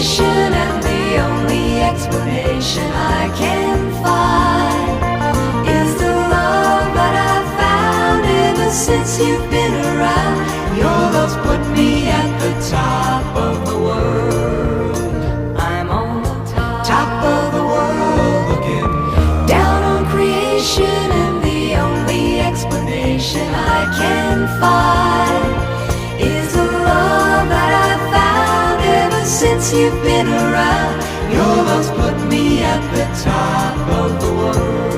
creation, and the only explanation I can find is the love that I've found ever since you've been around. Your love's put me at the top of the world. I'm on the top of the world, looking down on creation, and the only explanation I can find is the love that I've found ever since you've been around. Your love's put me at the top of the world.